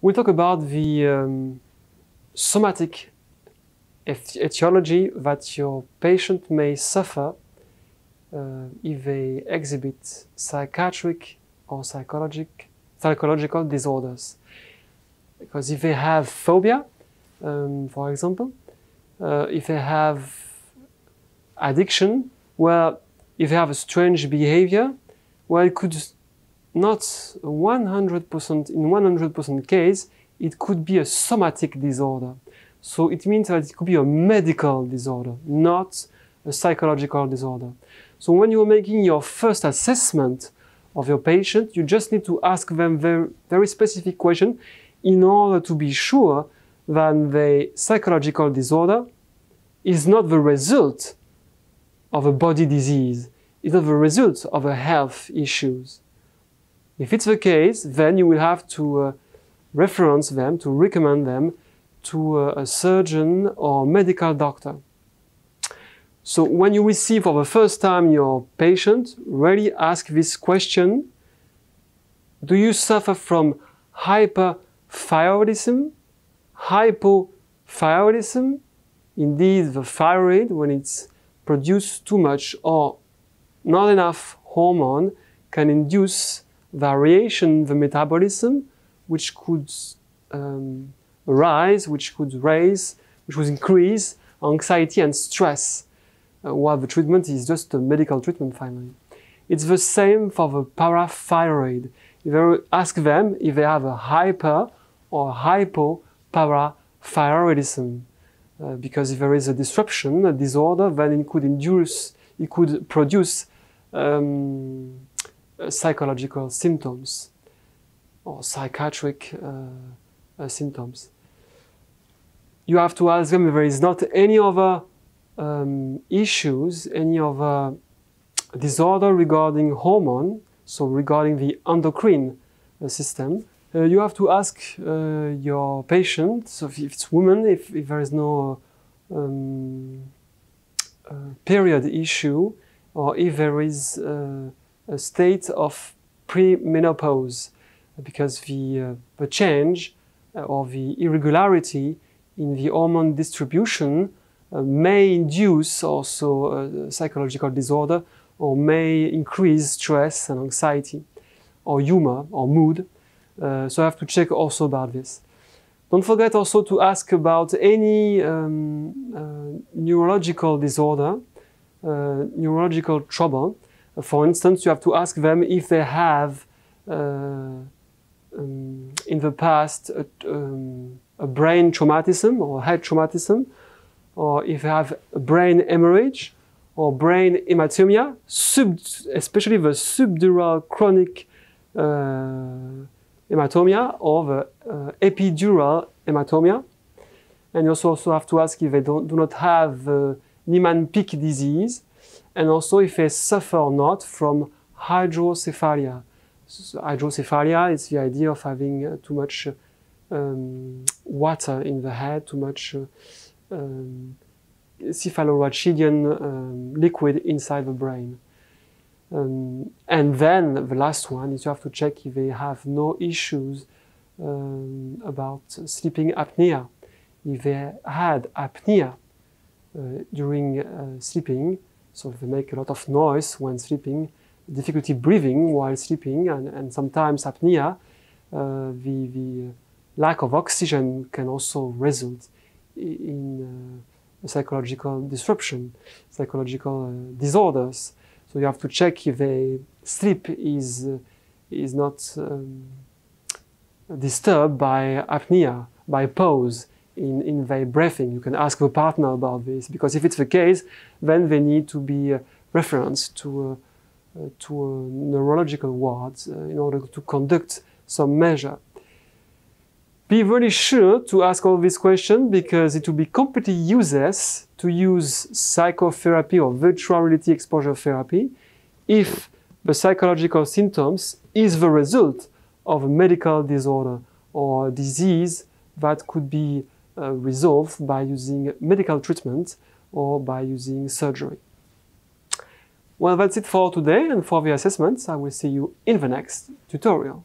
We'll talk about the somatic etiology that your patient may suffer if they exhibit psychiatric or psychological disorders. Because if they have phobia, for example, if they have addiction, well, if they have a strange behavior, well, it could not 100%, in 100% case, it could be a somatic disorder. So it means that it could be a medical disorder, not a psychological disorder. So when you're making your first assessment of your patient, you just need to ask them very specific question in order to be sure that the psychological disorder is not the result of a body disease, is not the result of a health issues. If it's the case, then you will have to reference them, to recommend them to a surgeon or medical doctor. So when you receive for the first time your patient, really ask this question: do you suffer from hyperthyroidism, hypothyroidism? Indeed, the thyroid, when it's produced too much or not enough hormone, can induce variation in the metabolism, which could which would increase anxiety and stress, while the treatment is just a medical treatment finally. It's the same for the parathyroid. If you ask them if they have a hyper or hypoparathyroidism, because if there is a disruption, a disorder, then it could produce psychological symptoms or psychiatric symptoms. You have to ask them if there is not any other issues, any other disorder regarding hormone, so regarding the endocrine system. You have to ask your patient, so if it's woman, if there is no period issue, or if there is a state of premenopause, because the change or the irregularity in the hormone distribution may induce also a psychological disorder, or may increase stress and anxiety, or humor, or mood. So I have to check also about this. Don't forget also to ask about any neurological disorder, neurological trouble. For instance, you have to ask them if they have in the past a brain traumatism or head traumatism, or if they have a brain hemorrhage or brain hematomia, especially the subdural chronic hematomia or the epidural hematomia. And you also have to ask if they do not have Niemann-Pick disease, and also if they suffer or not from hydrocephalia. So hydrocephalia is the idea of having too much water in the head, too much cephalorachidine liquid inside the brain. And then the last one is you have to check if they have no issues about sleeping apnea. If they had apnea during sleeping, so if they make a lot of noise when sleeping, difficulty breathing while sleeping, and sometimes apnea, the lack of oxygen can also result in psychological disruption, psychological disorders. So you have to check if the sleep is not disturbed by apnea, by pause in their breathing. You can ask the partner about this, because if it's the case, then they need to be referenced to a neurological ward in order to conduct some measure. Be really sure to ask all these questions, because it will be completely useless to use psychotherapy or virtual reality exposure therapy if the psychological symptoms is the result of a medical disorder or disease that could be resolved by using medical treatment or by using surgery. Well, that's it for today and for the assessments. I will see you in the next tutorial.